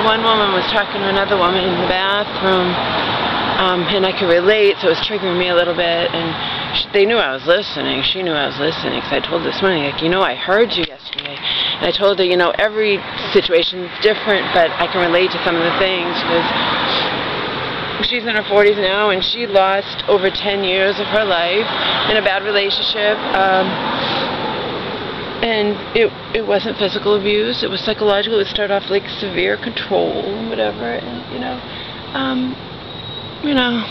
one woman was talking to another woman in the bathroom, and I could relate, so it was triggering me a little bit, and they knew I was listening. She knew I was listening, because I told her this morning, like, you know, I heard you yesterday, and I told her, you know, every situation's different, but I can relate to some of the things, because she's in her 40s now, and she lost over 10 years of her life in a bad relationship. And it wasn't physical abuse, it was psychological. It started off like severe control and whatever, and you know,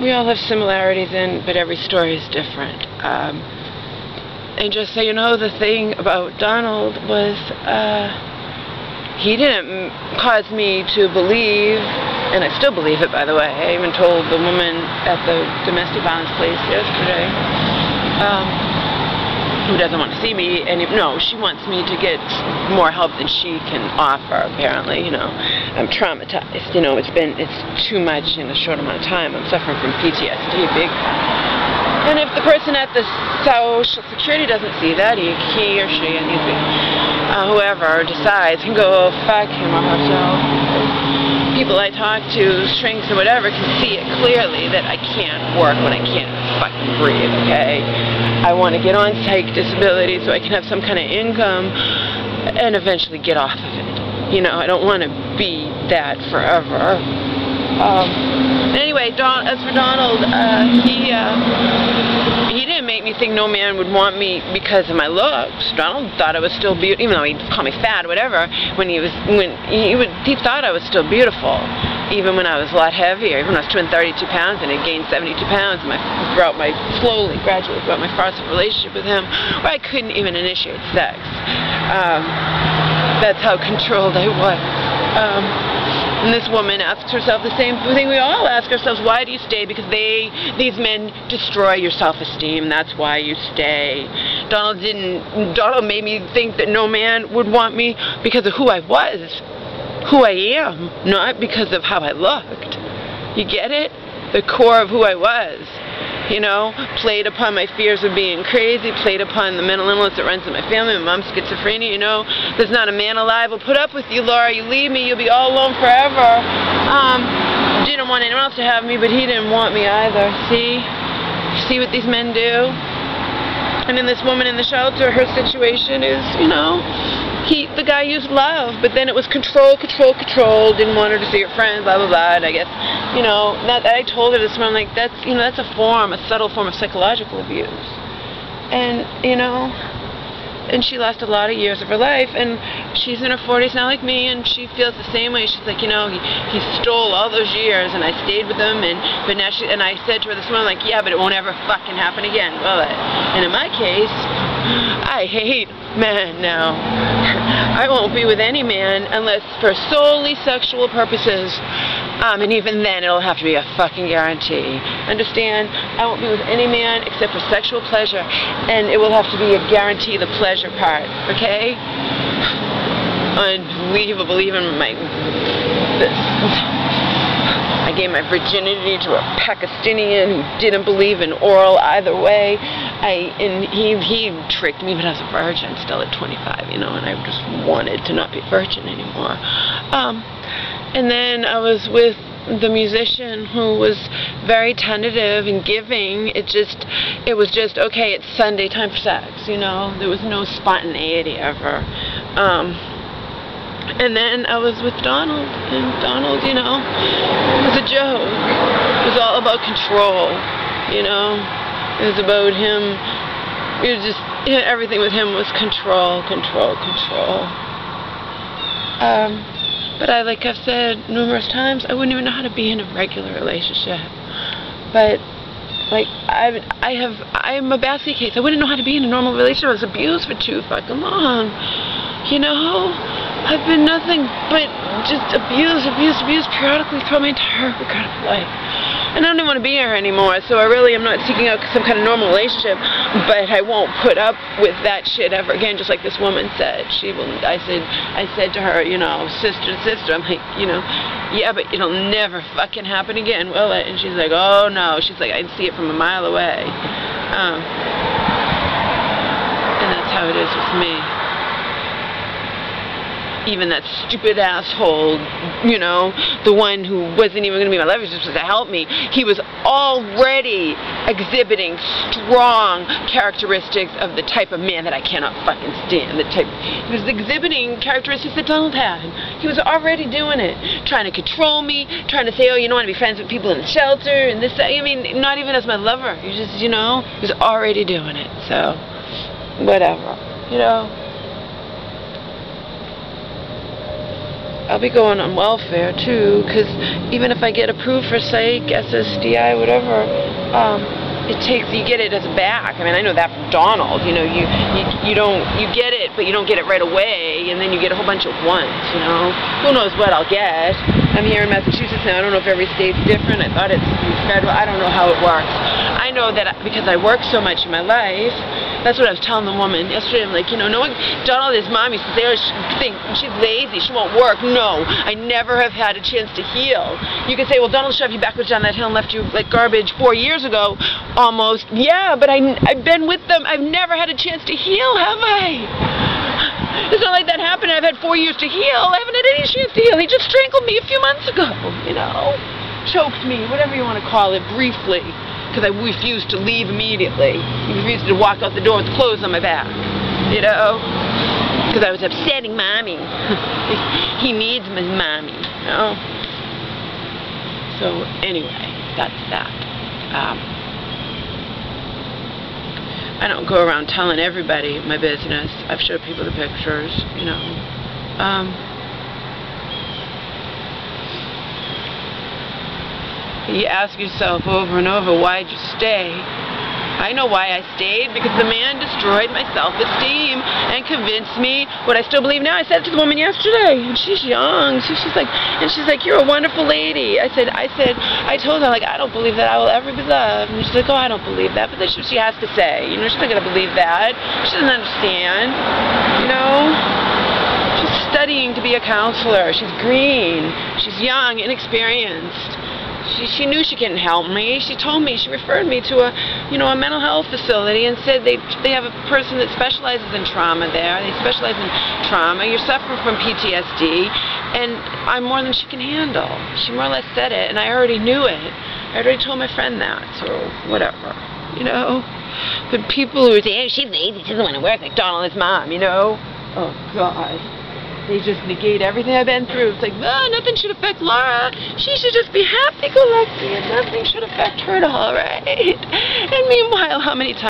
we all have similarities but every story is different. And just so you know, the thing about Donald was, he didn't cause me to believe, and I still believe it, by the way. I even told the woman at the domestic violence place yesterday, who doesn't want to see me, and no, she wants me to get more help than she can offer, apparently. You know, I'm traumatized, you know, it's too much in a short amount of time. I'm suffering from PTSD, big time. And if the person at the Social Security doesn't see that, he or she, and whoever decides, can go fuck him or herself. People I talk to, shrinks and whatever, can see it clearly that I can't work when I can't fucking breathe, okay? I want to get on psych disability so I can have some kind of income and eventually get off of it. You know, I don't want to be that forever. Anyway, as for Donald, he didn't make me think no man would want me because of my looks. Donald thought I was still beautiful, even though he'd call me fat or whatever. He thought I was still beautiful, even when I was a lot heavier. Even when I was 232 pounds and had gained 72 pounds, and gradually throughout my first relationship with him, where I couldn't even initiate sex. That's how controlled I was. And this woman asks herself the same thing we all ask ourselves: why do you stay? Because these men destroy your self-esteem. That's why you stay. Donald made me think that no man would want me because of who I was, who I am, not because of how I looked. You get it? The core of who I was. You know, played upon my fears of being crazy, played upon the mental illness that runs in my family. My mom's schizophrenia, you know. There's not a man alive will put up with you, Laura. You leave me, you'll be all alone forever. Didn't want anyone else to have me, but he didn't want me either. See what these men do? And then this woman in the shelter, her situation is, you know, the guy used love, but then it was control, didn't want her to see her friends, blah, blah, blah, and I guess, you know, I told her this morning, like, that's a subtle form of psychological abuse. And, you know, and she lost a lot of years of her life, and she's in her 40s now like me, and she feels the same way. She's like, you know, he stole all those years, and I stayed with him, but now and I said to her this morning, like, yeah, but it won't ever fucking happen again, will it? And in my case, I hate men now. I won't be with any man unless for solely sexual purposes. And even then, it'll have to be a fucking guarantee. Understand? I won't be with any man except for sexual pleasure, and it will have to be a guarantee, the pleasure part. Okay? Unbelievable. Even I gave my virginity to a Pakistani who didn't believe in oral either way. And he tricked me, but I was a virgin still at 25, you know, and I just wanted to not be a virgin anymore. And then I was with the musician who was very tentative and giving. It was just, okay, it's Sunday, time for sex, you know. There was no spontaneity ever. And then I was with Donald, and Donald, you know, was a joke. It was all about control, you know. It was about him. It was just, everything with him was control. But like I've said numerous times, I wouldn't even know how to be in a regular relationship. But like I'm a basket case. I wouldn't know how to be in a normal relationship. I was abused for too fucking long. You know, I've been nothing but just abused periodically throughout my entire regrettable life. And I don't even want to be here anymore, so I really am not seeking out some kind of normal relationship, but I won't put up with that shit ever again, just like this woman said. I said to her, you know, sister to sister, I'm like, you know, yeah, but it'll never fucking happen again, will it? And she's like, oh no, she's like, I can see it from a mile away. And that's how it is with me. even that stupid asshole, you know, the one who wasn't even going to be my lover, just to help me, he was already exhibiting strong characteristics of the type of man that I cannot fucking stand. He was exhibiting characteristics that Donald had. He was already doing it, trying to control me, trying to say, oh, you don't want to be friends with people in the shelter, and this, I mean, not even as my lover. He just, you know, he was already doing it. So, whatever, you know. I'll be going on welfare too, because even if I get approved for psych, SSDI, whatever, you get it as a back. I mean, I know that from Donald. You know, you get it, but you don't get it right away, and then you get a whole bunch at once. You know, who knows what I'll get? I'm here in Massachusetts now. I don't know if every state's different. I thought it's federal. I don't know how it works. I know that because I work so much in my life. That's what I was telling the woman yesterday. I'm like, you know, Donald, his mom used to say, oh, she's lazy, she won't work. No, I never have had a chance to heal. You can say, well, Donald shoved you backwards down that hill and left you like garbage 4 years ago, almost. Yeah, but I've been with them. I've never had a chance to heal, have I? It's not like that happened. I've had 4 years to heal. I haven't had any chance to heal. He just strangled me a few months ago, you know? Choked me, whatever you want to call it, briefly. Because I refused to leave immediately. I refused to walk out the door with clothes on my back, you know? Because I was upsetting Mommy. He needs my Mommy, you know? So, anyway, that's that. I don't go around telling everybody my business. I've showed people the pictures, you know. You ask yourself over and over, why'd you stay? I know why I stayed, because the man destroyed my self-esteem and convinced me what I still believe now. I said it to the woman yesterday, and she's young. She's like, you're a wonderful lady. I told her, like, I don't believe that I will ever be loved. And she's like, oh, I don't believe that. But that's what she has to say. You know, she's not going to believe that. She doesn't understand, you know? She's studying to be a counselor. She's green. She's young, inexperienced. She knew she couldn't help me. She told me, she referred me to a mental health facility and said they have a person that specializes in trauma there. They specialize in trauma. You're suffering from PTSD, and I'm more than she can handle. She more or less said it, and I already knew it. I already told my friend that, so whatever, you know. But people who say, oh, she's lazy, she doesn't want to work like Donald, his mom, you know. Oh, God. They just negate everything I've been through. It's like, oh, nothing should affect Laura. She should just be happy-go-lucky, and nothing should affect her at all, right? And meanwhile, how many times